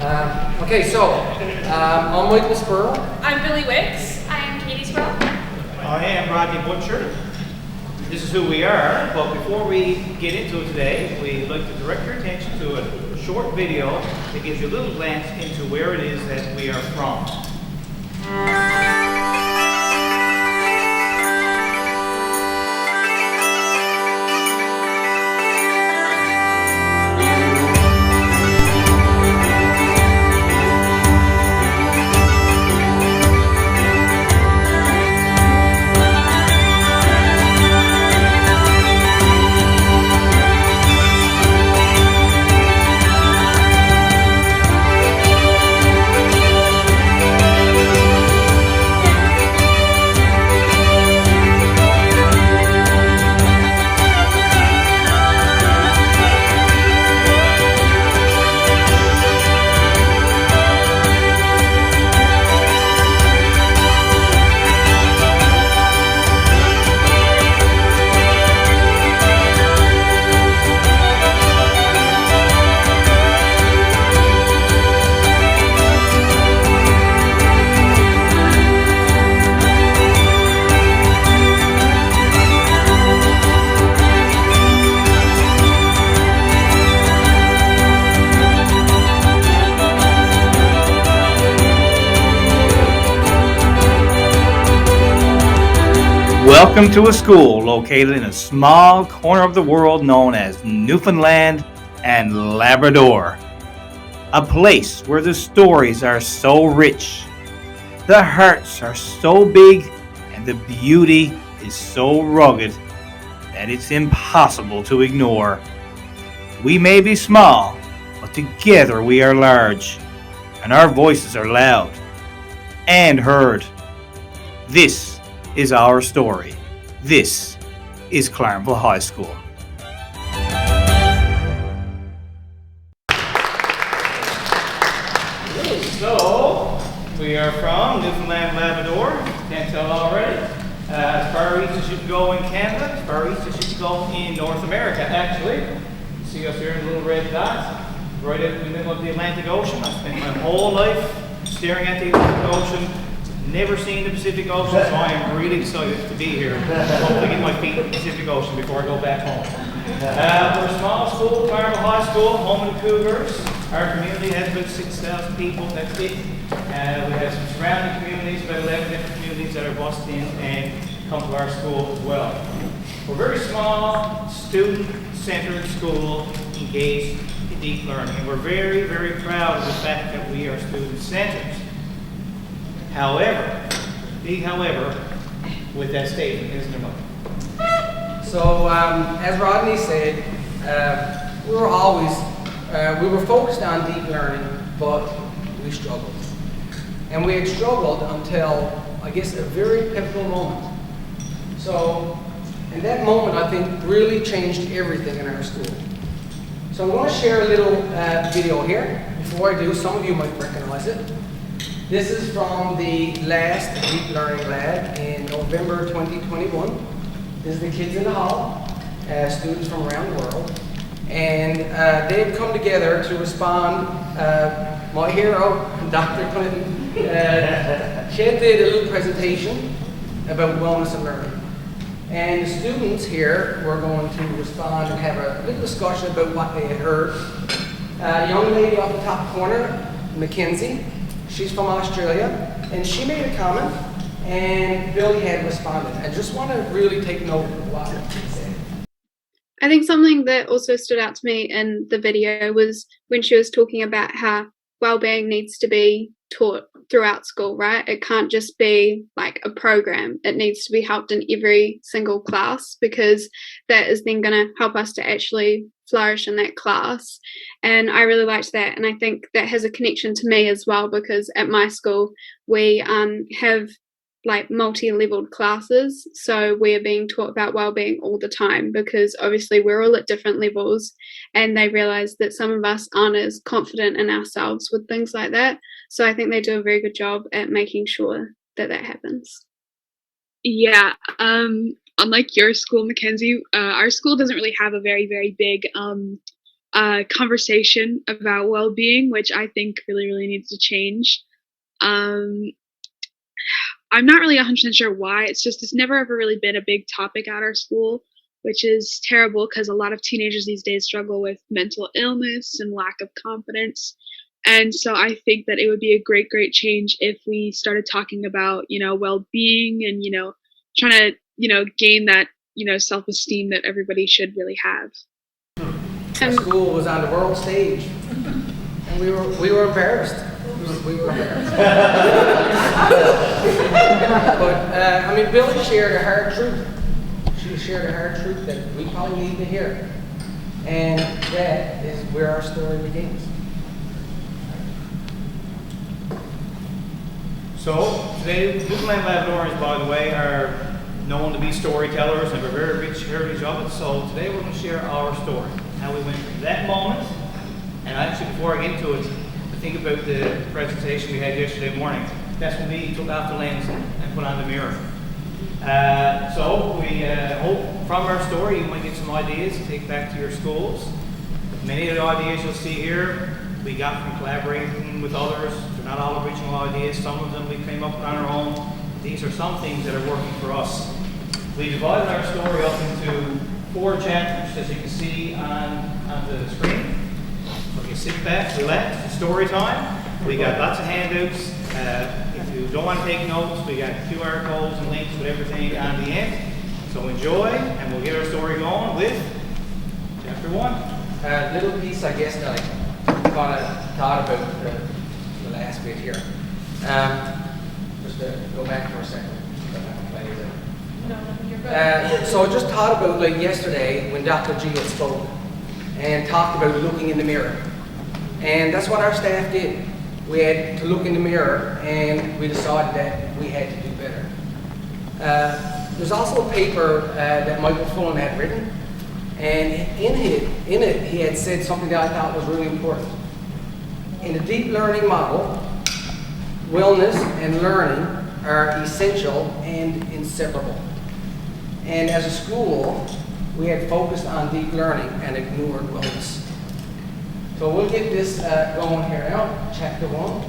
I'm Michael Spurl. I'm Billy Wicks. I am Katie Sproul. I am Rodney Butcher. This is who we are, but before we get into it today, we'd like to direct your attention to a short video that gives you a little glance into where it is that we are from. Welcome to a school located in a small corner of the world known as Newfoundland and Labrador. A place where the stories are so rich, the hearts are so big, and the beauty is so rugged that it's impossible to ignore. We may be small, but together we are large, and our voices are loud and heard. This is our story. This is Clarnville High School. So, we are from Newfoundland, Labrador. Can't tell already. As far east as you can go in Canada, as far east as you can go in North America, actually. You see us here in the little red dot, right in the middle of the Atlantic Ocean. I spent my whole life staring at the Atlantic Ocean. Never seen the Pacific Ocean, so I am really excited to be here. Hopefully get my feet in the Pacific Ocean before I go back home. We're a small school, Clarnville High School, home of the Cougars. Our community has about 6,000 people, that's it. We have some surrounding communities, about 11 different communities that are bused in and come to our school as well. We're a very small, student-centered school engaged in deep learning. And we're very, very proud of the fact that we are student-centered. However, big however, with that statement, isn't there, Mike? So, as Rodney said, we were focused on deep learning, but we struggled. And we had struggled until, I guess, a very pivotal moment. So, and that moment, I think, really changed everything in our school. So I'm going to share a little video here. Before I do, some of you might recognize it. This is from the last Deep Learning Lab in November 2021. This is the kids in the hall, students from around the world. And they've come together to respond. My hero, Dr. Clinton, she did a little presentation about wellness and learning. And the students here were going to respond and have a little discussion about what they had heard. A young lady off the top corner, Mackenzie, she's from Australia, and she made a comment, and Billy had responded. I just want to really take note of what she said. I think something that also stood out to me in the video was when she was talking about how well-being needs to be taught throughout school, right? It can't just be like a program. It needs to be helped in every single class, because that is then going to help us to actually flourish in that class. And I really liked that, and I think that has a connection to me as well, because at my school we have like multi-leveled classes, so we are being taught about well-being all the time, because obviously we're all at different levels, and they realize that some of us aren't as confident in ourselves with things like that. So I think they do a very good job at making sure that that happens. Yeah, unlike your school, Mackenzie, our school doesn't really have a very, very big conversation about well-being, which I think really, really needs to change. I'm not really 100% sure why. It's never ever really been a big topic at our school, which is terrible because a lot of teenagers these days struggle with mental illness and lack of confidence. And so I think that it would be a great, great change if we started talking about, well-being and, trying to, gain that, self-esteem that everybody should really have. Our school was on the world stage, and we were embarrassed. We were embarrassed. But Billy shared a hard truth. She shared a hard truth that we probably need to hear, and that is where our story begins. So today, Newfoundland Labradorians, by the way, are known to be storytellers and have a very rich heritage of it. So today we're going to share our story, how we went from that moment. And actually, before I get into it, I think about the presentation we had yesterday morning. That's when we took off the lens and put on the mirror. So we hope from our story you might get some ideas to take back to your schools. Many of the ideas you'll see here we got from collaborating with others. They're not all original ideas. Some of them we came up with on our own. These are some things that are working for us. We divided our story up into 4 chapters, as you can see on the screen. So you sit back, relax, it's story time. We got lots of handouts. If you don't want to take notes, we got QR codes and links with everything on the end. So enjoy, and we'll get our story going with chapter 1. Little piece, I guess, that I kind of thought about the last bit here. Just to go back for a second. So I just thought about yesterday when Dr. G had spoke and talked about looking in the mirror. And that's what our staff did. We had to look in the mirror and we decided that we had to do better. There's also a paper that Michael Fullen had written, and in it he had said something that I thought was really important. In the deep learning model, wellness and learning are essential and inseparable. And as a school, we had focused on deep learning and ignored wellness. So we'll get this going here now, chapter 1.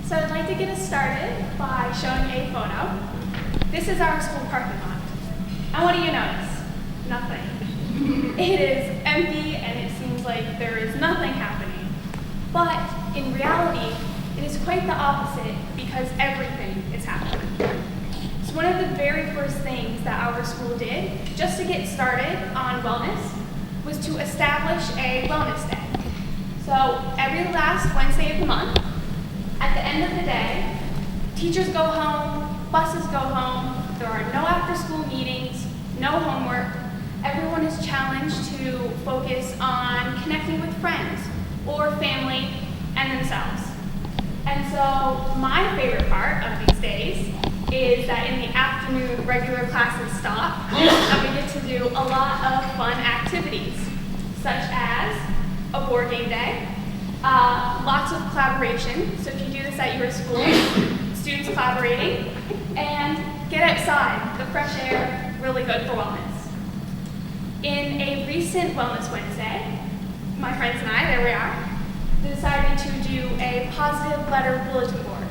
So I'd like to get us started by showing a photo. This is our school parking lot. And what do you notice? Nothing. It is empty and it seems like there is nothing happening. But in reality, it is quite the opposite because everything is happening. So one of the very first things that our school did, just to get started on wellness, was to establish a wellness day. So every last Wednesday of the month, at the end of the day, teachers go home, buses go home, there are no after-school meetings, no homework. Everyone is challenged to focus on connecting with friends or family and themselves. And so my favorite part of these days is that in the afternoon regular classes stop and we get to do a lot of fun activities, such as a board game day, lots of collaboration. So if you do this at your school, students collaborating, and get outside, the fresh air, really good for wellness. In a recent Wellness Wednesday, my friends and I, there we are, decided to do a positive letter bulletin board.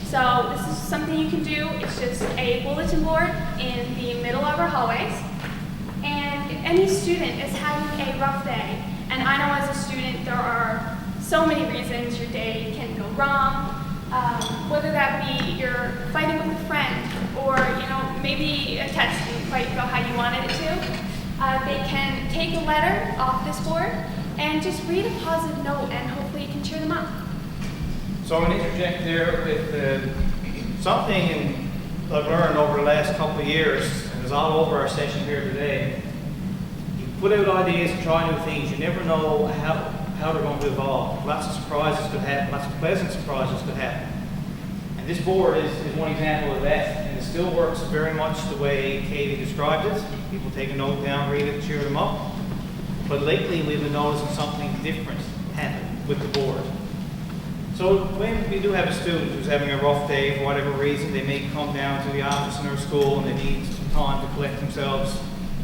So this is something you can do. It's just a bulletin board in the middle of our hallways. And if any student is having a rough day, and I know as a student there are so many reasons your day can go wrong, whether that be you're fighting with a friend, or maybe a test didn't quite go how you wanted it to, they can take a letter off this board and just read a positive note, and hopefully it can cheer them up. So I'm going to interject there with something I've learned over the last couple of years, and it's all over our session here today. You put out ideas and try new things. You never know how they're going to evolve. Lots of surprises could happen. Lots of pleasant surprises could happen. And this board is one example of that, and it still works very much the way Katie described it. People take a note down, read it, cheer them up. But lately we've been noticing something different happen with the board. So when we do have a student who's having a rough day for whatever reason, they may come down to the office in our school and they need some time to collect themselves.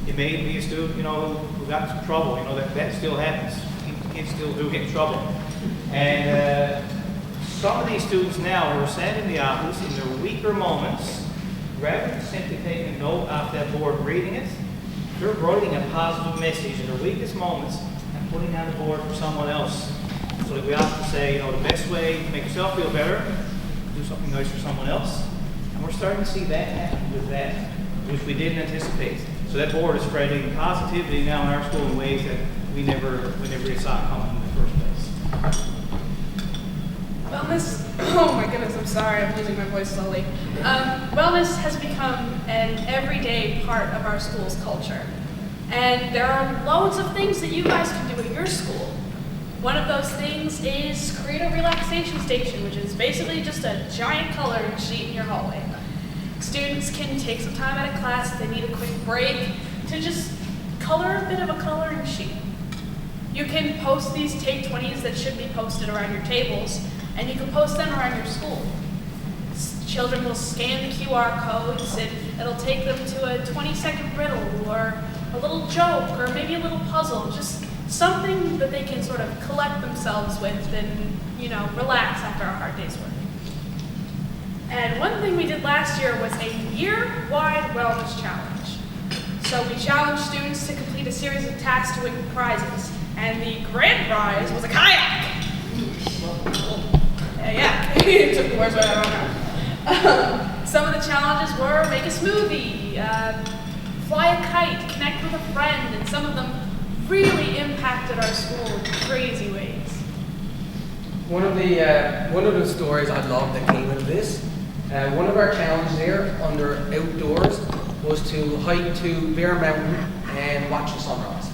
It may be a student, who got in trouble, that still happens. Kids still do get in trouble. And some of these students now who are sat in the office in their weaker moments, rather than simply taking a note off that board and reading it, they're writing a positive message in their weakest moments and putting it on the board for someone else. So that we often say, the best way to make yourself feel better, do something nice for someone else. And we're starting to see that happen with that, which we didn't anticipate. So that board is spreading positivity now in our school in ways that we never saw coming in the first place. Wellness, oh my goodness, I'm sorry, I'm losing my voice slowly. Wellness has become an everyday part of our school's culture. And there are loads of things that you guys can do at your school. One of those things is create a relaxation station, which is basically just a giant coloring sheet in your hallway. Students can take some time out of class if they need a quick break to just color a bit of a coloring sheet. You can post these Take 20s that should be posted around your tables, and you can post them around your school. Children will scan the QR codes and it'll take them to a 20-second riddle or a little joke or maybe a little puzzle, just something that they can sort of collect themselves with and, relax after a hard day's work. And one thing we did last year was a year-wide wellness challenge. So we challenged students to complete a series of tasks to win prizes, and the grand prize was a kayak. Yeah, it took the words right out of my mouth. Some of the challenges were make a smoothie, fly a kite, connect with a friend, and some of them really impacted our school in crazy ways. One of the stories I love that came into this, one of our challenges there under outdoors was to hike to Bear Mountain and watch the sunrise.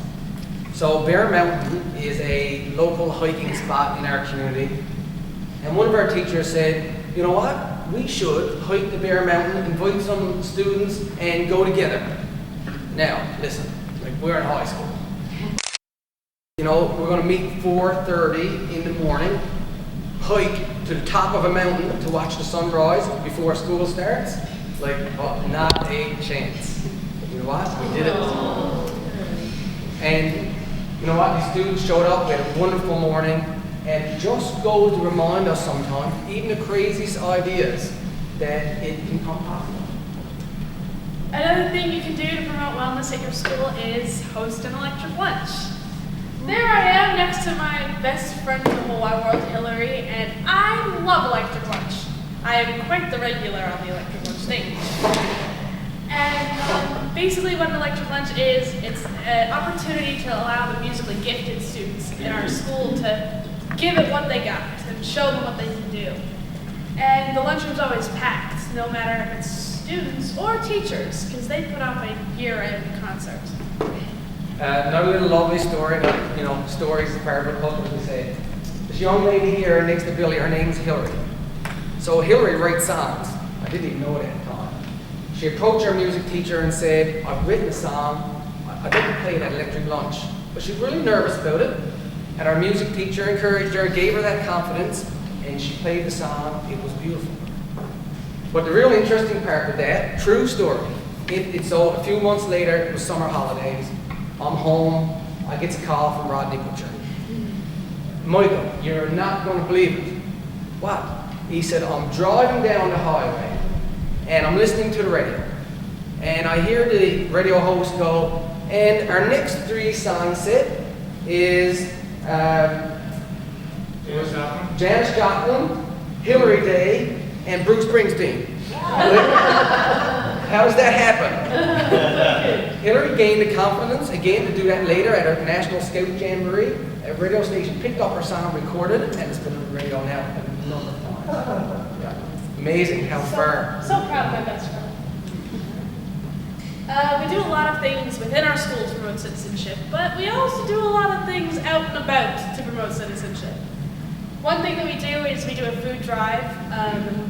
So Bear Mountain is a local hiking spot in our community. And one of our teachers said, you know what, we should hike to Bear Mountain, invite some students, and go together. Now, listen, we're in high school. We're going to meet 4:30 in the morning, hike to the top of a mountain to watch the sunrise before school starts. Not a chance. But you know what? We did it. And you know what? The students showed up. We had a wonderful morning. And it just goes to remind us sometimes, even the craziest ideas, that it can come possible. Another thing you can do to promote wellness at your school is host an electric lunch. There I am next to my best friend in the whole wide world, Hillary, and I love electric lunch. I am quite the regular on the electric lunch stage. And basically what an electric lunch is, it's an opportunity to allow the musically gifted students in our school to give it what they got and show them what they can do. And the lunchroom's always packed, no matter if it's students or teachers, because they put on a year-end concert. Another little lovely story, stories is part of our culture, as we say. This young lady here next to Billy, her name's Hillary. So Hillary writes songs. I didn't even know it at the time. She approached our music teacher and said, I've written a song, I'd like to play it at electric lunch. But she was really nervous about it. And our music teacher encouraged her, gave her that confidence, and she played the song. It was beautiful. But the real interesting part of that, true story, so a few months later, it was summer holidays. I'm home, I get a call from Rodney Butcher. Michael, you're not going to believe it. What? He said, I'm driving down the highway, and I'm listening to the radio. And I hear the radio host go, and our next 3 song set is Janis Joplin, Hillary Day, and Bruce Springsteen. How does that happen? Hillary gained the confidence again to do that later at our National Scout Jamboree. A radio station picked up her song, recorded it, and it's been on the radio now a number of times. Yeah. Amazing how far. So proud of my best friend. We do a lot of things within our school to promote citizenship, but we also do a lot of things out and about to promote citizenship. One thing that we do is we do a food drive.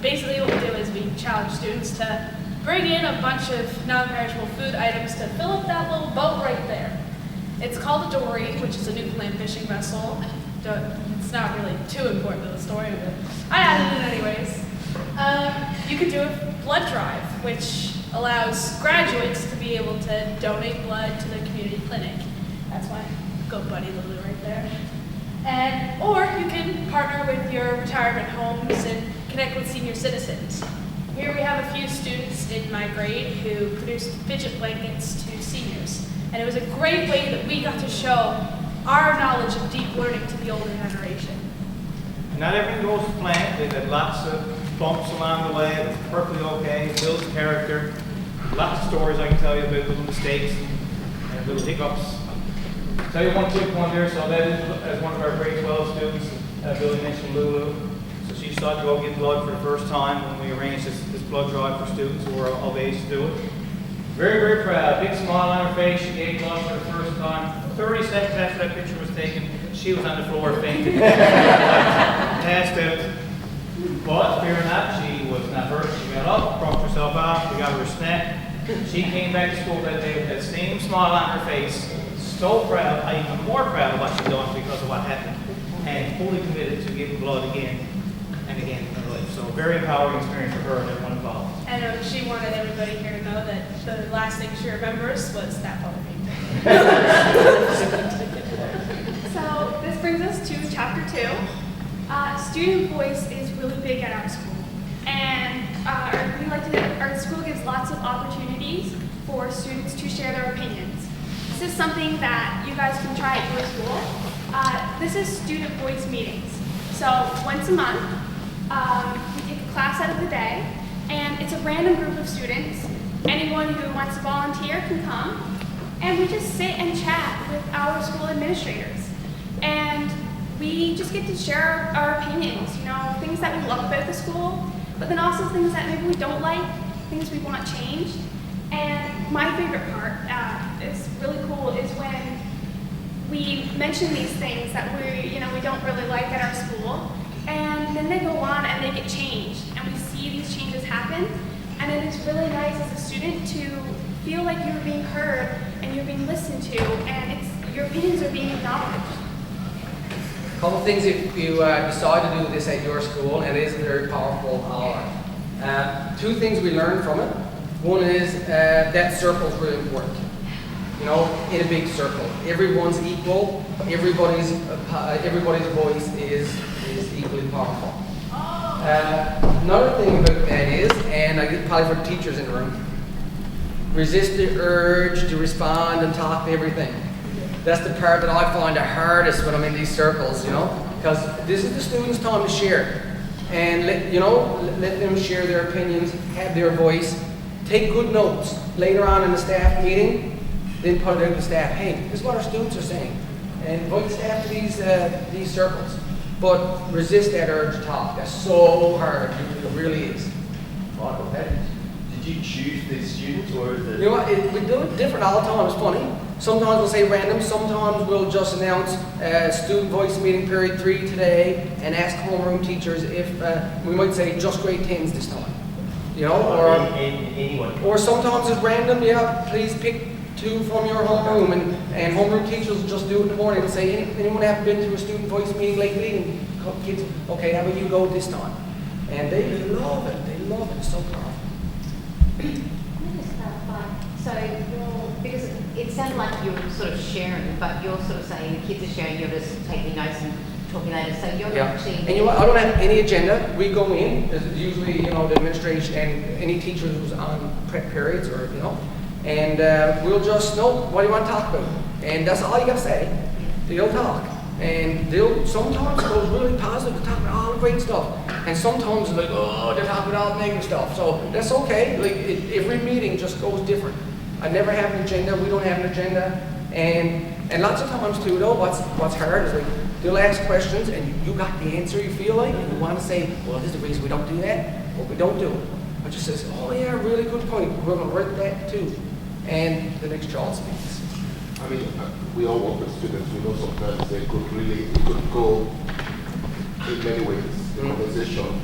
Basically what we do is we challenge students to bring in a bunch of non-perishable food items to fill up that little boat right there. It's called a dory, which is a Newfoundland fishing vessel. It's not really too important to the story, but I added it anyways. You could do a blood drive, which allows graduates to be able to donate blood to the community clinic. That's my good buddy Lulu right there. And, or you can partner with your retirement homes and connect with senior citizens. Here we have a few students in my grade who produced fidget blankets to seniors. And it was a great way that we got to show our knowledge of deep learning to the older generation. Not everything goes to plan. They've had lots of bumps along the way. It's perfectly okay. It builds character. Lots of stories I can tell you about little mistakes and little hiccups. I'll tell you one quick one there. So that is as one of our grade 12 students, Billy mentioned Lulu. So she started to go get blood for the first time when we arranged this blood drive for students who are of age to do it. Very, very proud. Big smile on her face. She gave blood for the first time. 30 seconds after that picture was taken, she was on the floor fainting. Passed out. But fear not, she was not hurt. She got up, pumped herself out, we got her a snack. She came back to school that day with that same smile on her face. So proud, even more proud of what she's done because of what happened. And fully committed to giving blood again and again in her life. So very empowering experience for her and everyone involved. And she wanted everybody here to know that the last thing she remembers was that photo painting. So this brings us to chapter 2. Student voice is really big at our school. And our school gives lots of opportunities for students to share their opinions. This is something that you guys can try at your school. This is student voice meetings. So once a month, we take a class out of the day, and it's a random group of students. Anyone who wants to volunteer can come, and we just sit and chat with our school administrators. And we just get to share our opinions, things that we love about the school, but then also things that maybe we don't like, things we want changed. And my favorite part is really cool is when we mention these things that we don't really like at our school, and then they go on and they get changed, and we see these changes happen, and it is really nice as a student to feel like you're being heard and you're being listened to, and your opinions are being acknowledged. A couple things if you decide to do this at your school, and it is a very powerful hour. Two things we learned from it. One is that circle is really important. In a big circle, everyone's equal. Everybody's voice is equally powerful. Another thing about that is, and I get probably for teachers in the room, resist the urge to respond and talk to everything. That's the part that I find the hardest when I'm in these circles, because this is the students' time to share, and let them share their opinions, have their voice, take good notes later on in the staff meeting. Then put it out to staff. Hey, this is what our students are saying, and invite staff to these circles. But resist that urge to talk. That's so hard. It really is. Michael, did you choose these students, or is it? We do it different all the time. It's funny. Sometimes we'll say random. Sometimes we'll just announce student voice meeting period 3 today, and ask homeroom teachers if we might say just grade 10s this time. Anyone. Or sometimes it's random. Yeah, please pick 2 from your homeroom, and homeroom teachers will just do it in the morning and say, anyone have been to a student voice meeting lately? And kids, okay, how about you go this time? And they love it. They love it. It's so powerful. Let me just clarify. So because it sounded like you were sort of sharing, but you're sort of saying the kids are sharing, you're just taking notes and talking later. So you're actually. And I don't have any agenda. We go in. There's usually, the administration and any teacher who's on prep periods or, and we'll just know what do you want to talk about. And that's all you got to say. They'll talk. And sometimes it goes really positive, they talk about all the great stuff. And sometimes it's like, they're talking about all the negative stuff. So that's okay. Every meeting just goes different. I never have an agenda. We don't have an agenda. And lots of times too, though, what's hard is they'll ask questions and you got the answer you feel like, and you want to say, well, this is the reason we don't do that, or we don't do it. But just says, oh yeah, really good point. We're going to write that too. And the next child speaks. I mean, we all work with students. We know sometimes it could go in many ways, the conversation.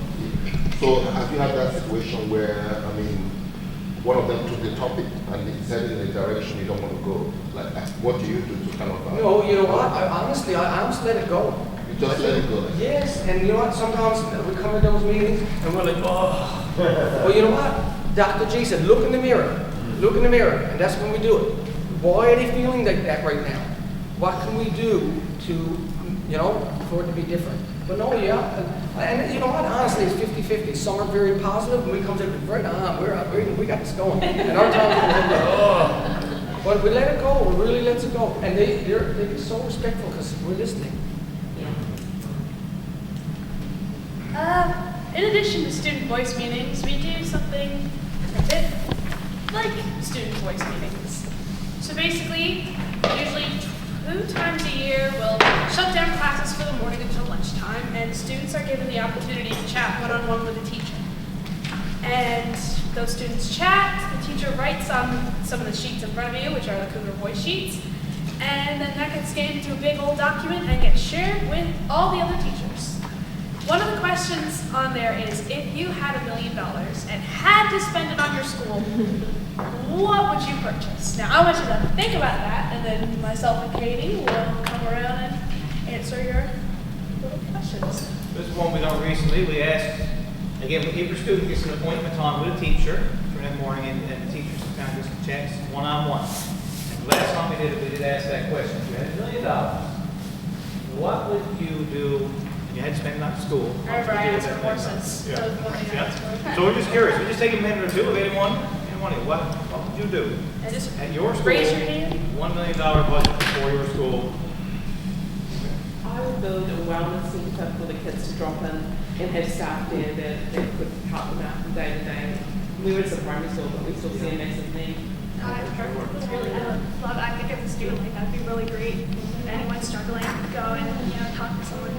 So have you had that situation where, one of them took the topic and they decided in a direction you don't want to go? Like, what do you do to kind of... No, you know what? I honestly let it go. You just let it go? Yes, and you know what? Sometimes we come to those meetings and we're like, oh. Well, you know what? Dr. G said, look in the mirror. Look in the mirror. And that's when we do it. Why are they feeling like that right now? What can we do to, you know, for it to be different? But no, yeah. And you know what? Honestly, it's 50-50. Some are very positive, and we come to right on. We got this going. And our time comes in, oh. But we let it go. We really let it go. And they're so respectful because we're listening. In addition to student voice meetings, we do something a bit like student voice meetings. So basically, usually 2 times a year, we'll shut down classes for the morning until lunchtime, and students are given the opportunity to chat one-on-one with a teacher. And those students chat, the teacher writes on some of the sheets in front of you, which are the Cougar voice sheets, and then that gets scanned into a big old document and gets shared with all the other teachers. One of the questions on there is, if you had $1 million and had to spend it on your school, what would you purchase? Now, I want you to think about that, and then myself and Katie will come around and answer your little questions. This is one we done recently. We asked, again, if your student gets an appointment time with a teacher for that morning, and the teacher sometimes just checks one-on-one. And the last time we did ask that question. If you had $1 million, what would you do? You had to spend it on school. I remember I asked for horses. Yeah. That was one thing I asked for. So we're just curious. We just take a minute or two of anyone. What would you do? And just At your school, raise your hand. $1 million budget for your school. I would build a wellness centre for the kids to drop in and have staff there that could help them out from day to day. We were at the primary school, but we still see a massive need. I really love. I think as a student, like that'd be really great. If anyone's struggling, go and talk to someone who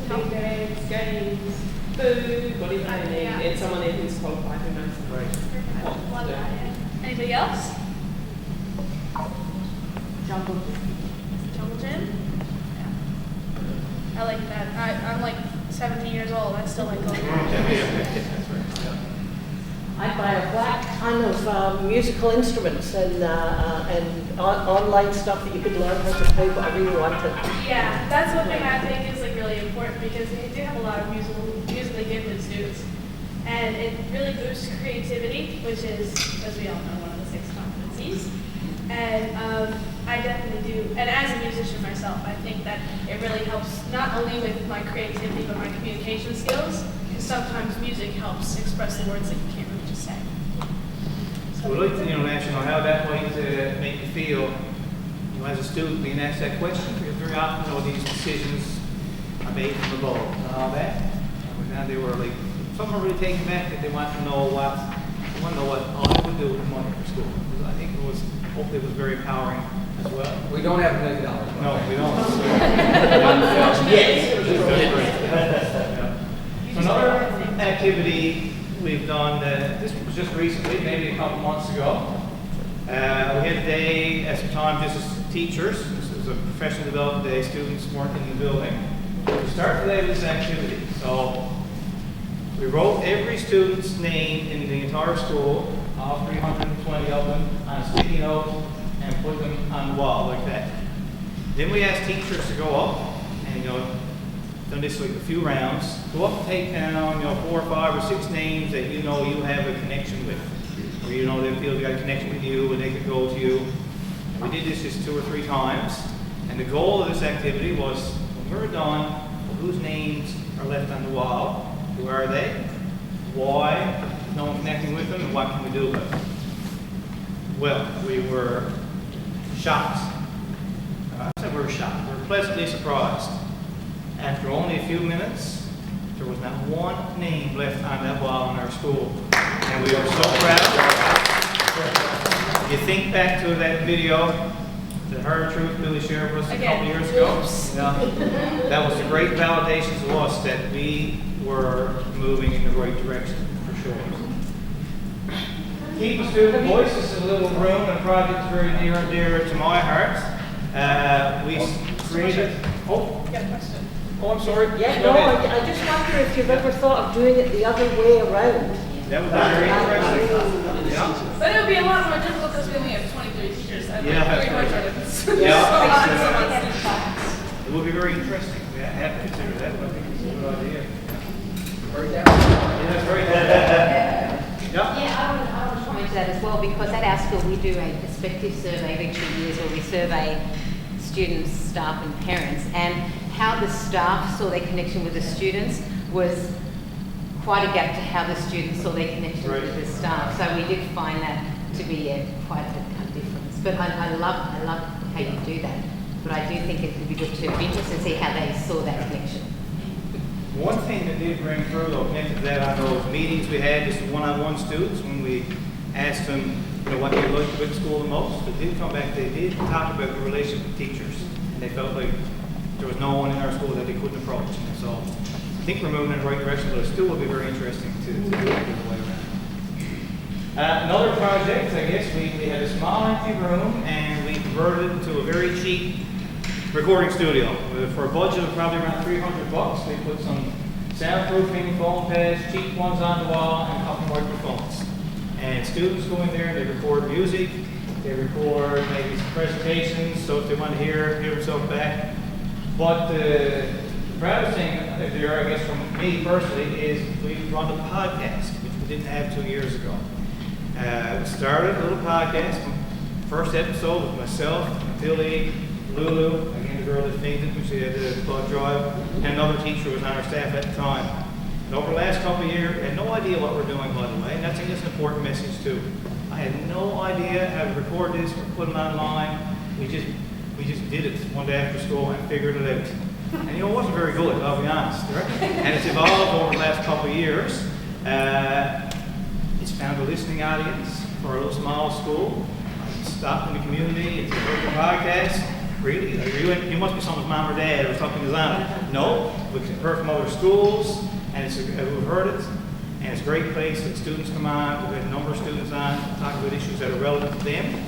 can help. Big bags, games, food, whatever they need, Yeah. and someone there who's qualified who knows. Love that. Yeah. Anybody else? Jungle. Jungle gym? Yeah. I like that. I'm like 17 years old. I still like going. I'd buy a whack ton of musical instruments and online stuff that you could learn how to play whatever you wanted. Yeah, that's one thing I think is like really important because we do have a lot of musically gifted students, and it really boosts creativity, which is, as we all know, one of the 6 competencies. And I definitely do. And as a musician myself, I think that it really helps not only with my creativity but my communication skills. Because sometimes music helps express the words that you can't really just say. So we'd like to mention how that might make you feel, as a student being asked that question, because very often these decisions are made from above and all that. And now they were like, some are really taken back that they want to know what I would do with the money for school. Because I think hopefully it was very empowering as well. We don't have $1 million. No, we don't. So another activity we've done, this was just recently, maybe a couple months ago. We had a day at some time just as teachers. This was a professional development day, students working in the building. We started today with this activity. So we wrote every student's name in the entire school, all 320 of them, on a sticky note and put them on the wall like that. Then we asked teachers to go up and done this like a few rounds, go up and take down 4 or 5 or 6 names that you have a connection with, or they feel they got a connection with you and they could go to you. And we did this just 2 or 3 times, and the goal of this activity was when we're done, whose names are left on the wall, who are they, why is no one connecting with them, and what can we do with them? Well, we were shocked. I said we were shocked. We were pleasantly surprised. After only a few minutes, there was not one name left on that wall in our school. And we were so proud. You think back to that video that Her Truth Billy shared with us a couple years ago. That was a great validation to us that we were moving in the right direction, for sure. Keeping student voices in a little room and a project very near and dear to my heart. We created. Oh, You got a question? Oh, I'm sorry. Yeah, Go no, ahead. I just wonder if you've ever thought of doing it the other way around. That would be very interesting. Yeah. But it would be a lot more difficult because we only have 23 teachers and Yeah, like that's 300. Yeah. It would be very interesting. Yeah, I have to consider that, but I think it's a good idea. Very down. Yeah, that's very good. Yeah. Yeah, to that as well, because at our school we do a perspective survey every 2 years where we survey students, staff and parents, and how the staff saw their connection with the students was quite a gap to how the students saw their connection with the staff. So we did find that to be quite a difference. But I love how you do that. But I do think it would be good to be interested to see how they saw that connection. One thing that did bring through, though, connected to that on those meetings we had, just one-on-one students, when we asked them, what they liked about school the most, they did come back, they did talk about the relationship with teachers. And they felt like there was no one in our school that they couldn't approach. And so I think we're moving in the right direction, but it still will be very interesting to do it the way around. Another project, I guess, we had a small empty room and we converted it into a very cheap recording studio. For a budget of probably around $300, we put some soundproofing foam pads, cheap ones on the wall, and a couple microphones. And students go in there and they record music, they record maybe some presentations, so if they want to hear themselves back. But the proudest thing there, I guess, from me personally, is we run a podcast, which we didn't have 2 years ago. We started a little podcast. First episode was myself, Billy, Lulu, again the girl that fainted when she had the blood drive, and another teacher was on our staff at the time. And over the last couple of years, I had no idea what we're doing, by the way, and I think that's an important message too. I had no idea how to record this or put it online. We just did it one day after school and figured it out. And it wasn't very good, I'll be honest. Right? And it's evolved over the last couple of years. It's found a listening audience for a little small school. It's stopped in the community. It's a virtual podcast. Really? You must be someone's mom or dad or something is on it. No, we've heard from other schools, and we've heard it, and it's a great place that students come on. We've had a number of students on talking about issues that are relevant to them.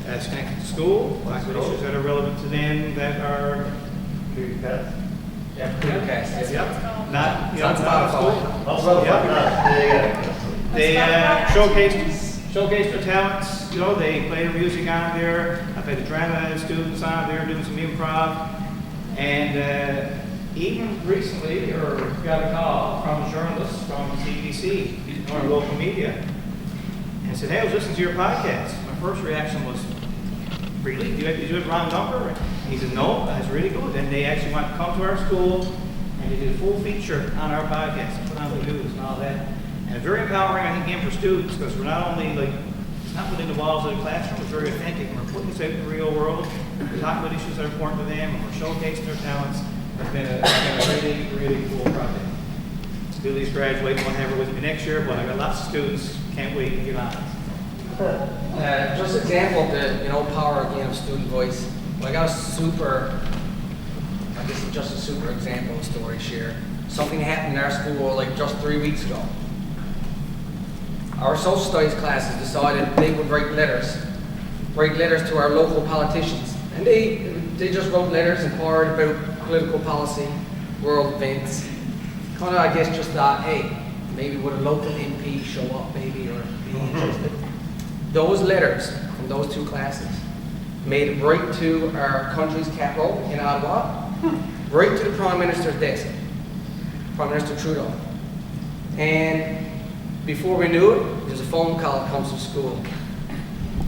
That's connected to school. Talking about issues that are relevant to them that are Podcast. Yep. Not Spotify. Yep. They showcase their talents. They play their music on there. I've had the drama students on there doing some improv. And even recently, got a call from a journalist from CBC, our local media, and said, "Hey, I was listening to your podcast." My first reaction was, "Really? Did you have the wrong number?" And he said, "No, that's really good." And they actually want to come to our school, and they did a full feature on our podcast, put on the news and all that. And it's very empowering, I think, again, for students, because we're not only it's not within the walls of the classroom, it's very authentic. We're putting this out in the real world. We're talking about issues that are important to them, and we're showcasing their talents. It's been a really, really cool project. Billy's graduating, we'll have her with me next year, but I've got lots of students. Can't wait to get on it. Just an example of the power again of student voice. Well, I got just a super example story to share. Something happened in our school just 3 weeks ago. Our social studies classes decided they would write letters to our local politicians. And they just wrote letters, inquired about political policy, world events. Kind of, I guess, just thought, hey, maybe would a local MP show up, maybe, or be interested. Those letters from those two classes made it right to our country's capital in Ottawa, right to the Prime Minister's desk, Prime Minister Trudeau. And before we knew it, there's a phone call that comes from school.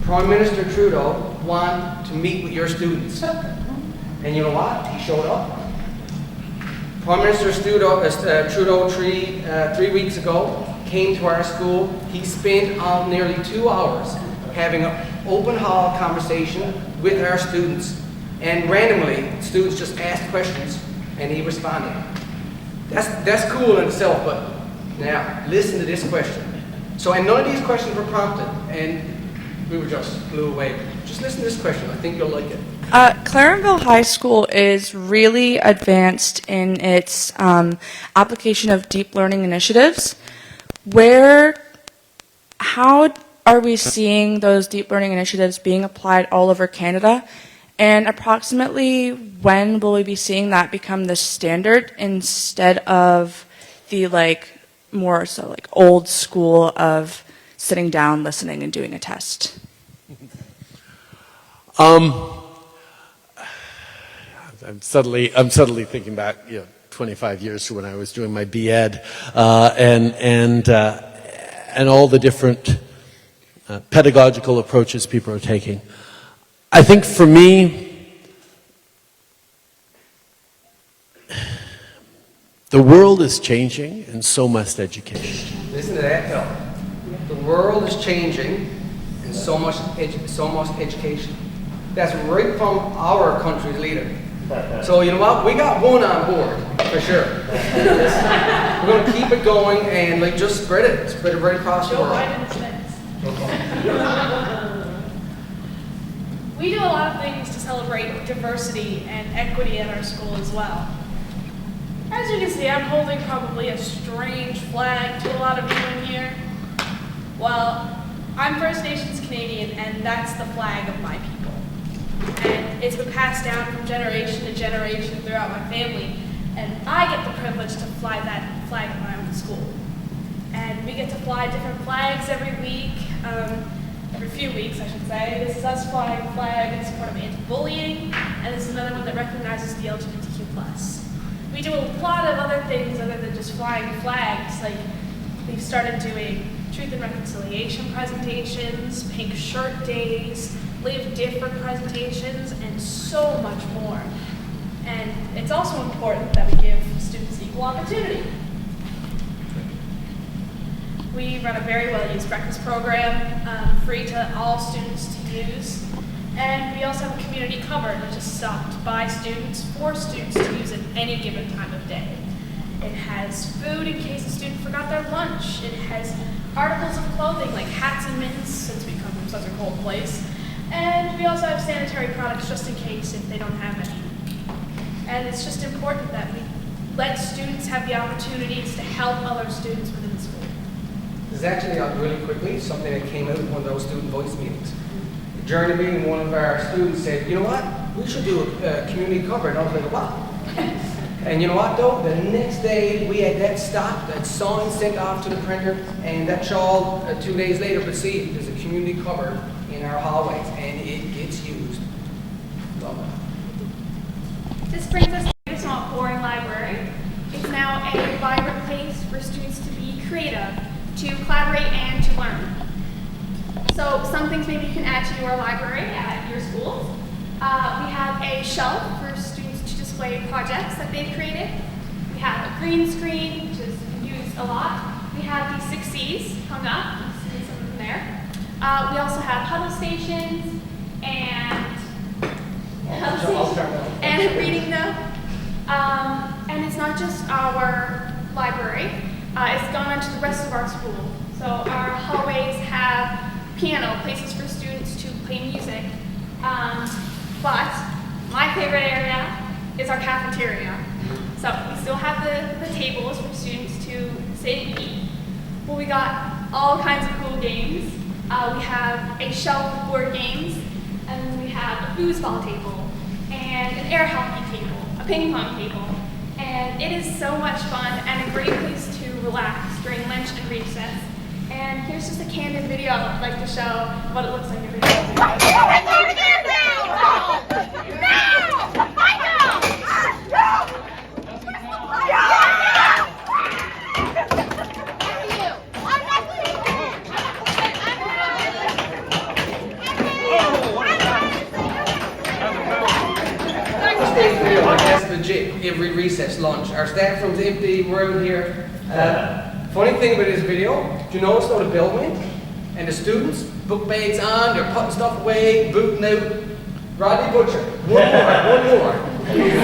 Prime Minister Trudeau wanted to meet with your students. And you know what? He showed up. Prime Minister Trudeau 3 weeks ago came to our school. He spent nearly 2 hours having an open hall conversation with our students. And randomly, students just asked questions and he responded. That's cool in itself, but now listen to this question. So, and none of these questions were prompted, and we were just blew away. Just listen to this question. I think you'll like it. Clarenville High School is really advanced in its application of deep learning initiatives. How are we seeing those deep learning initiatives being applied all over Canada? And approximately when will we be seeing that become the standard instead of the more so old school of sitting down, listening, and doing a test? I'm suddenly thinking back, 25 years to when I was doing my B.Ed, and all the different pedagogical approaches people are taking. I think for me, the world is changing, and so must education. Listen to that, Bill. The world is changing, and so must education. That's right from our country's leader. So you know what? We got one on board, for sure. We're going to keep it going and like just spread it right across the world. Joe Biden's next. We do a lot of things to celebrate diversity and equity at our school as well. As you can see, I'm holding probably a strange flag to a lot of you in here. Well, I'm First Nations Canadian, and that's the flag of my people. And it's been passed down from generation to generation throughout my family, and I get the privilege to fly that flag when I'm in school. And we get to fly different flags every week, every few weeks I should say. This is us flying a flag in support of anti-bullying, and this is another one that recognizes the LGBTQ+. We do a lot of other things other than just flying flags, like we've started doing Truth and Reconciliation presentations, Pink Shirt Days, Live Different presentations, and so much more. And it's also important that we give students equal opportunity. We run a very well-used breakfast program, free to all students to use. And we also have a community cupboard, which is stocked by students for students to use at any given time of day. It has food in case a student forgot their lunch. It has articles of clothing like hats and mitts, since we come from such a cold place. And we also have sanitary products just in case if they don't have any. And it's just important that we let students have the opportunities to help other students within the school. This is actually really quickly something that came out of one of those student voice meetings. During the meeting, one of our students said, you know what, we should do a community cupboard. And I was like, wow. And you know what though, the next day we had that stopped, that sign sent off to the printer, and that child 2 days later could see there's a community cupboard in our hallways, and it gets used. Love it. This brings us to a small boring library. It's now a vibrant place for students to be creative, to collaborate, and to learn. So some things maybe you can add to your library at your schools. We have a shelf for students to display projects that they've created. We have a green screen, which is used a lot. We have the 6 C's hung up. You see some of them there. We also have huddle stations and a reading nook. And it's not just our library. It's gone into the rest of our school. So our hallways have piano, places for students to play music. But my favorite area is our cafeteria. So we still have the tables for students to sit and eat. Well, we got all kinds of cool games. We have a shelf of board games, and then we have a foosball table, and an air hockey table, a ping pong table. And it is so much fun and a great place to relax during lunch and recess. And here's just a candid video I'd like to show what it looks like every day. That's legit. Every recess lunch. Our staff room's empty. We're out here. Funny thing about this video, do you notice though the bell went? And the students, book bags on, they're putting stuff away, booting out. Rodney Butcher, one more. He's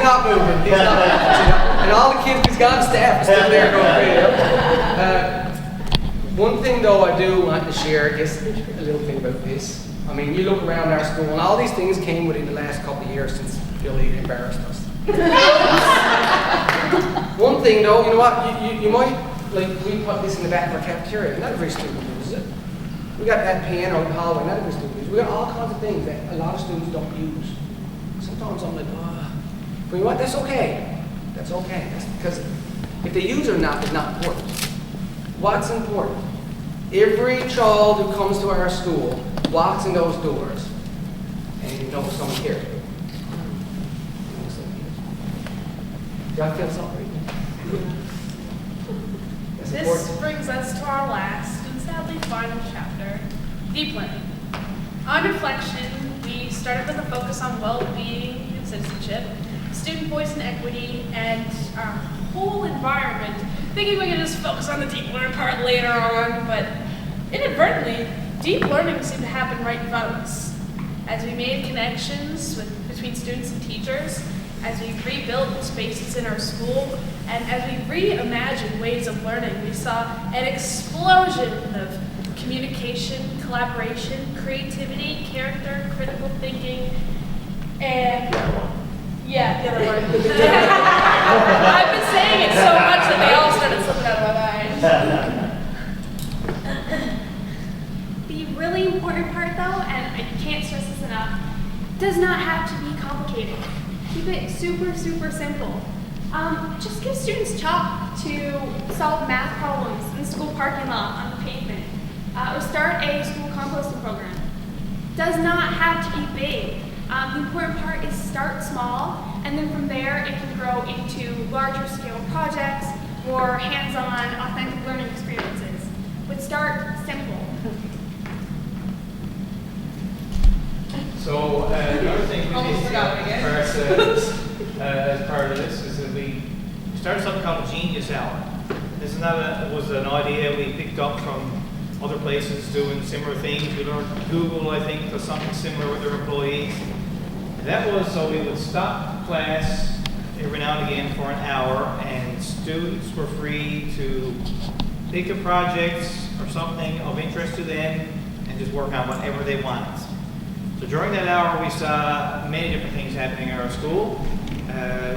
not moving. He's not moving. And all the kids, he's got staff, are still there going crazy. One thing though I do want to share, I guess, a little thing about this. I mean, you look around our school, and all these things came within the last couple of years since Billy embarrassed us. One thing though, you know what, you might, like, we put this in the back of our cafeteria. Not every student uses it. We got that piano in the hallway, not every student uses it. We got all kinds of things that a lot of students don't use. Sometimes I'm like, but you know what, that's okay. That's okay. That's because if they use it or not is not important. What's important? Every child who comes to our school walks in those doors and you know someone cares. Do I feel something? This brings us to our last and sadly final chapter, deep learning. On reflection, we started with a focus on well-being and citizenship, student voice and equity, and our whole environment, thinking we could just focus on the deep learning part later on, but inadvertently, deep learning seemed to happen right in front of us. As we made connections between students and teachers, as we rebuilt spaces in our school, and as we reimagined ways of learning, we saw an explosion of communication, collaboration, creativity, character, critical thinking, and yeah, the other one. I've been saying it so much that they all started slipping out of my mind. The really important part though, and I can't stress this enough, does not have to be complicated. Keep it super, super simple. Just give students chalk to solve math problems in the school parking lot on the pavement. Or start a school composting program. Does not have to be big. The important part is start small, and then from there it can grow into larger scale projects, more hands-on, authentic learning experiences. But start simple. So the other thing we did as part of this is that we started something called a Genius Hour. This is was an idea we picked up from other places doing similar things. We learned Google, I think, does something similar with their employees. And that was so we would stop class every now and again for an hour, and students were free to pick a project or something of interest to them and just work on whatever they wanted. So during that hour, we saw many different things happening in our school.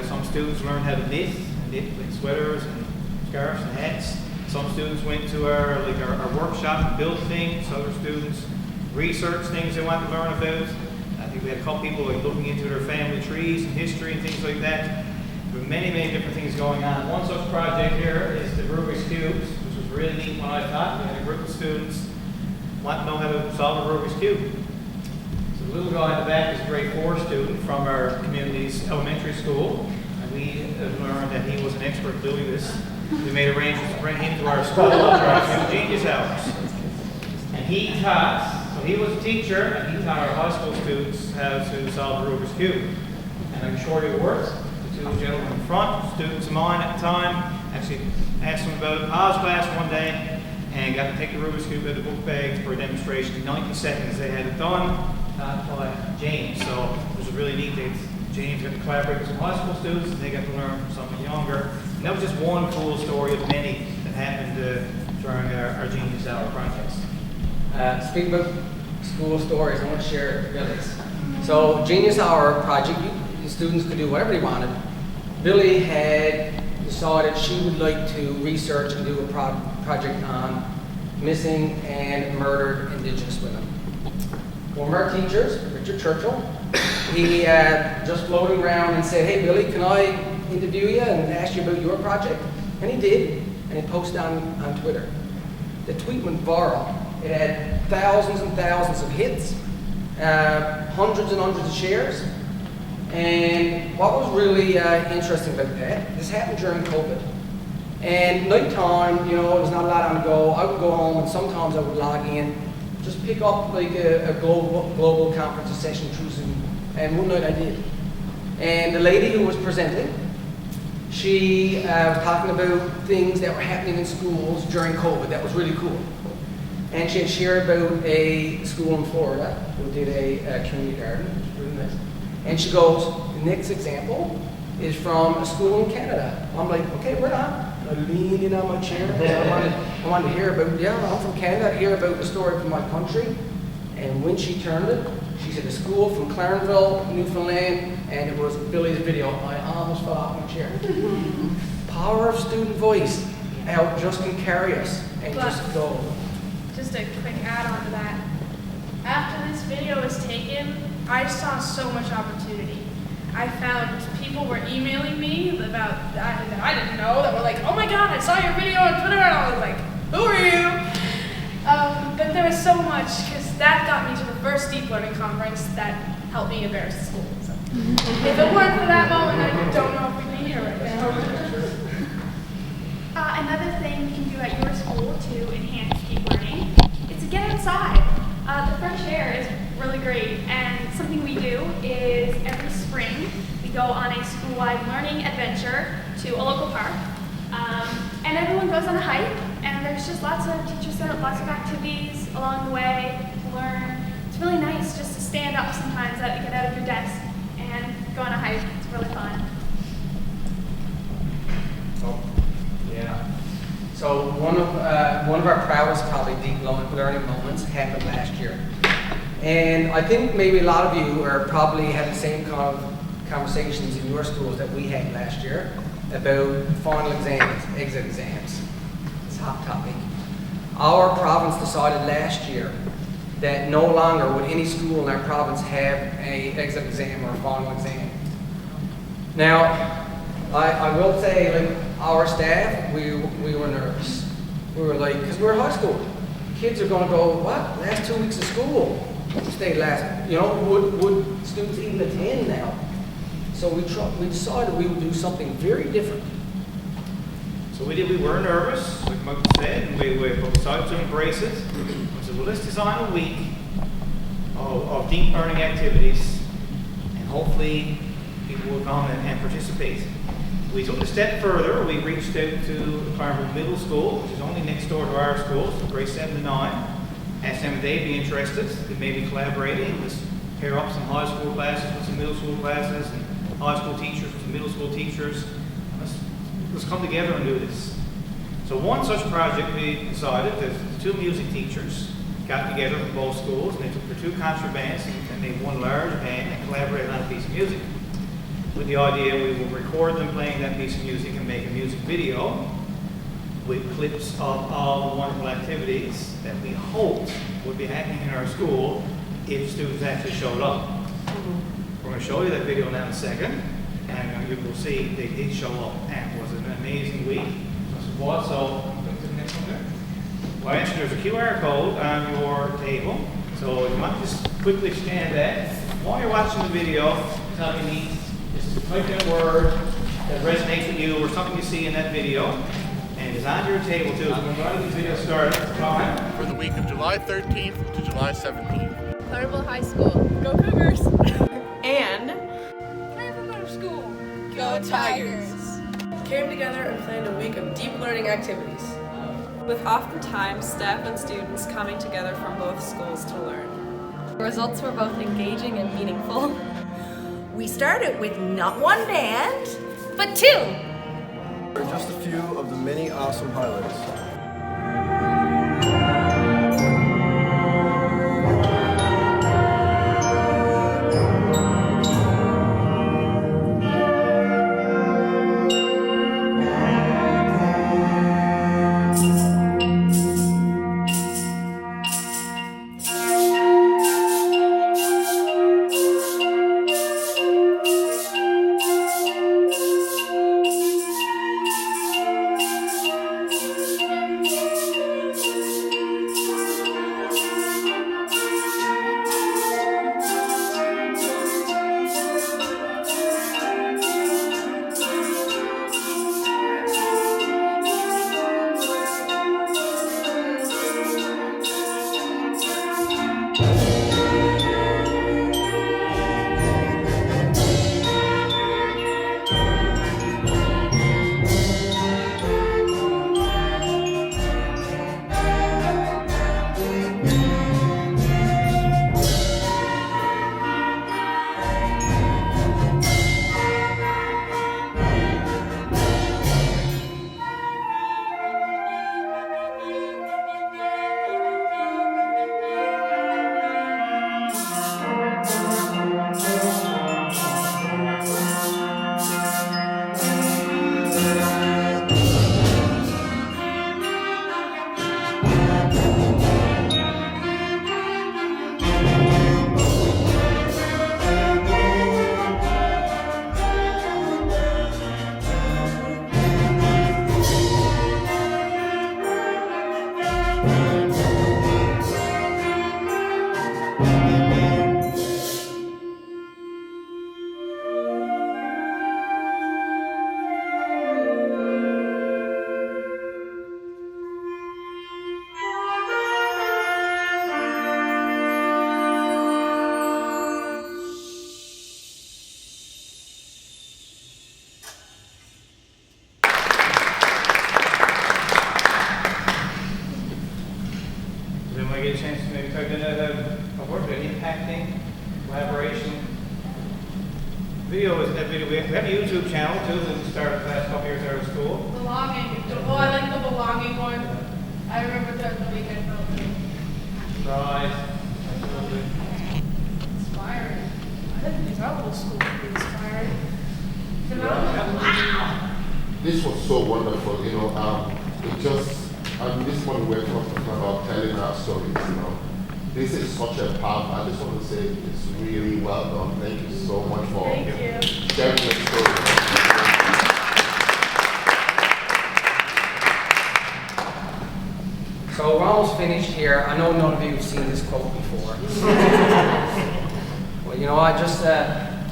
Some students learned how to knit like sweaters and scarves and hats. Some students went to our workshop and built things. Other students researched things they wanted to learn about. I think we had a couple people looking into their family trees and history and things like that. There were many, many different things going on. One such project here is the Rubik's Cube, which was really neat when I thought. We had a group of students want to know how to solve a Rubik's Cube. So the little guy in the back is a grade 4 student from our community's elementary school. And we learned that he was an expert doing this. We made arrangements to bring him to our school for our Genius Hours. And he taught, so he was a teacher, and he taught our high school students how to solve the Rubik's Cube. And I'm sure it worked. The two gentlemen in front, students of mine at the time, actually asked them about it, paused class one day, and got to take the Rubik's Cube out of the book bag for a demonstration. In 90 seconds they had it done, taught by James. So it was a really neat day. James got to collaborate with some high school students, and they got to learn from something younger. And that was just one cool story of many that happened during our Genius Hour projects. Speaking about school stories, I want to share Billy's. So Genius Hour project, the students could do whatever they wanted. Billy had decided she would like to research and do a project on missing and murdered Indigenous women. One of our teachers, Richard Churchill, he just floated around and said, "Hey Billy, can I interview you and ask you about your project?" And he did, and he posted on Twitter. The tweet went viral. It had thousands and thousands of hits, hundreds and hundreds of shares. And what was really interesting about that, this happened during COVID. And nighttime, there was not a lot on the go. I would go home and sometimes I would log in, just pick up like a global conference session through Zoom. And one night I did. And the lady who was presenting, she was talking about things that were happening in schools during COVID. That was really cool. And she had shared about a school in Florida who did a community garden, which was really nice. And she goes, the next example is from a school in Canada. I'm like, okay, right on. I leaned in on my chair. I wanted to hear about, I'm from Canada, hear about the story from my country. And when she turned it, she said a school from Clarenville, Newfoundland, and it was Billy's video. I almost fell off my chair. Power of student voice. How it just can carry us and just go. Just a quick add-on to that. After this video was taken, I saw so much opportunity. I found people were emailing me about that I didn't know, that were like, "Oh my God, I saw your video on Twitter," and I was like, "Who are you?" But there was so much, because that got me to the first deep learning conference that helped me embarrass the school. So if it weren't for that moment, I don't know if we'd be here right now. And another thing you can do at your school to enhance deep learning is to get outside. The fresh air is really great, and something we do is every spring we go on a school-wide learning adventure to a local park, and everyone goes on a hike, and there's just lots of teachers set up lots of activities along the way to learn. It's really nice just to stand up sometimes, get out of your desk, and go on a hike. It's really fun. Oh, yeah. So one of our proudest probably deep learning moments happened last year. And I think maybe a lot of you are probably having the same kind of conversations in your schools that we had last year about final exams, exit exams. It's a hot topic. Our province decided last year that no longer would any school in our province have an exit exam or a final exam. Now, I will say, like, our staff, we were nervous. We were like, because we're high school. Kids are going to go, what? Last 2 weeks of school. Stay last, would students even attend now? So we decided we would do something very different. So we were nervous, like Mike said, and we decided to embrace it. We said, well, let's design a week of deep learning activities, and hopefully people will come and participate. We took it a step further. We reached out to Claremont Middle School, which is only next door to our school, so grade 7 to 9. Asked them if they'd be interested in maybe collaborating. Let's pair up some high school classes with some middle school classes, and high school teachers with some middle school teachers. Let's come together and do this. So one such project, we decided that the 2 music teachers got together from both schools, and they took their 2 concert bands and they one large band and collaborated on a piece of music. With the idea we will record them playing that piece of music and make a music video with clips of all the wonderful activities that we hoped would be happening in our school if students actually showed up. We're going to show you that video now in a second, and you will see they did show up, and it was an amazing week. So go to the next one there. Well, actually, there's a QR code on your table, so if you want to just quickly scan that. While you're watching the video, tell me just type in a word that resonates with you or something you see in that video, and it's on your table too. So I'm going to this video started. Time. For the week of July 13th to July 17th. Claremont High School. Go Cougars! And Claremont School. Go Tigers! Came together and planned a week of deep learning activities, with oftentimes staff and students coming together from both schools to learn. The results were both engaging and meaningful. We started with not 1 band, but 2. Are just a few of the many awesome highlights. Video is that video. We have a YouTube channel too that we started the last couple years out of school. Belonging. Oh, I like the belonging one. I remember that the weekend building. Right. Absolutely. Inspiring. I didn't think our little school would be inspiring. Wow. This was so wonderful, you know. It just, this morning we were talking about telling our stories, you know. This is such a powerful, I just want to say it's really well done. Thank you so much for sharing your story. So we're almost finished here. I know none of you have seen this quote before. Well, you know, I just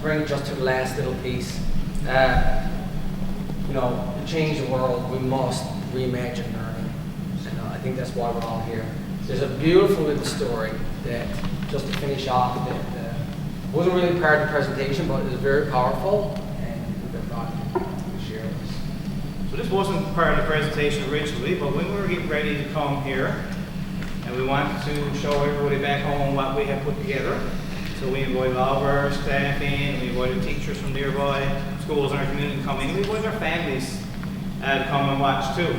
bring it just to the last little piece. You know, to change the world, we must reimagine learning. And I think that's why we're all here. There's a beautiful little story that, just to finish off, that wasn't really part of the presentation, but it was very powerful, and we've brought to share this. So this wasn't part of the presentation originally, but when we were getting ready to come here, and we wanted to show everybody back home what we had put together, so we invited all of our staff in, we invited teachers from nearby schools in our community to come in, we invited our families to come and watch too.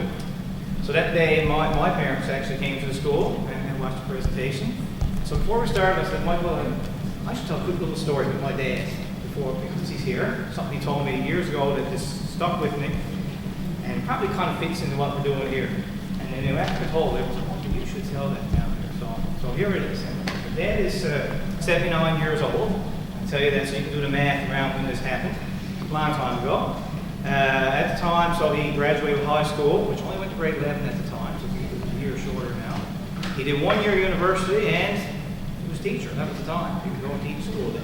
So that day, my parents actually came to the school and watched the presentation. So before we started, I said, Michael, I should tell a quick little story with my dad before, because he's here. Something he told me years ago that just stuck with me, and probably kind of fits into what we're doing here. And then after I told him, I was like, oh, you should tell that down here. So here it is. And Dad is 79 years old. I'll tell you that so you can do the math around when this happened. A long time ago. At the time, so he graduated high school, which only went to grade 11 at the time, so he was a year shorter now. He did 1 year university, and he was a teacher. That was the time. He could go and teach school then.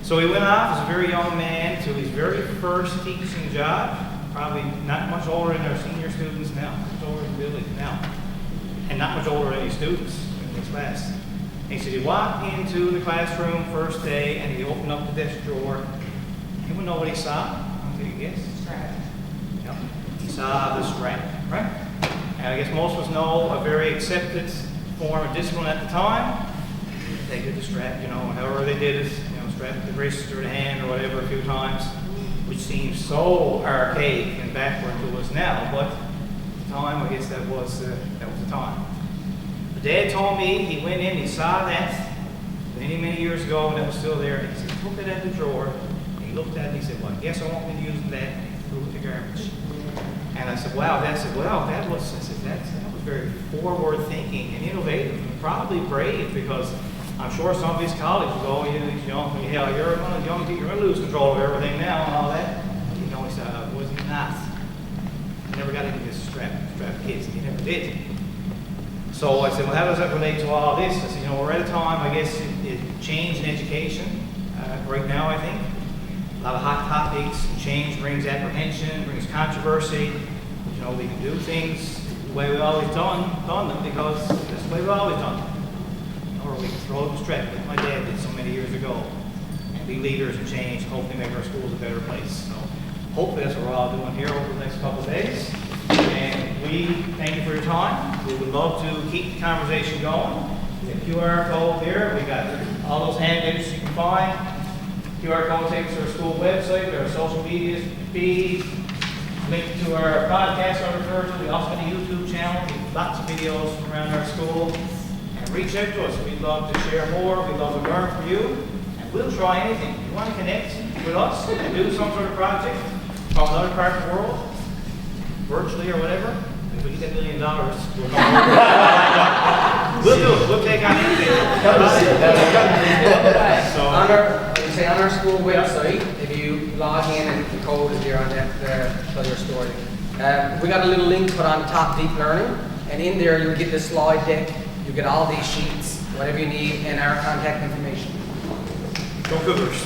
So he went off as a very young man to his very first teaching job, probably not much older than our senior students now, much older than Billy now, and not much older than any students in his class. And he said he walked into the classroom first day, and he opened up the desk drawer. Anyone know what he saw? Yes? Strap. Yep. He saw the strap, right? And I guess most of us know a very accepted form of discipline at the time. They did the strap, you know, however they did it, you know, strap the wrist or the hand or whatever a few times, which seems so archaic and backward to us now, but at the time, I guess that was the time. But Dad told me he went in, he saw that many, many years ago, and it was still there, and he said, took it out of the drawer. Looked at it and he said, well, I guess I won't be using that, and he threw it in the garbage. And I said, wow, that was very forward thinking and innovative and probably brave, because I'm sure some of his colleagues would go, you know, yeah, you're going to lose control of everything now and all that. You know, he said, I was not. I never got into this strap kids. He never did. So I said, well, how does that relate to all this? I said, you know, we're at a time, I guess, it changed in education right now, I think. A lot of hot topics, change brings apprehension, brings controversy. You know, we can do things the way we've always done them because that's the way we've always done them. Or we can throw them straight like my dad did so many years ago and be leaders and change, hopefully make our schools a better place. So hopefully that's what we're all doing here over the next couple of days. And we thank you for your time. We would love to keep the conversation going. The QR code there, we got all those handouts you can find. QR code takes to our school website, our social media feeds, link to our podcast I referred to. We also have a YouTube channel, lots of videos from around our school. And reach out to us. We'd love to share more. We'd love to learn from you. And we'll try anything. If you want to connect with us and do some sort of project from another part of the world, virtually or whatever, if we get $1 million, we'll do it. We'll take on anything. So, on our school website, if you log in and the code is there on that other story. We got a little link put on top, Deep Learning, and in there you'll get the slide deck, you get all these sheets, whatever you need, and our contact information. Go Cougars.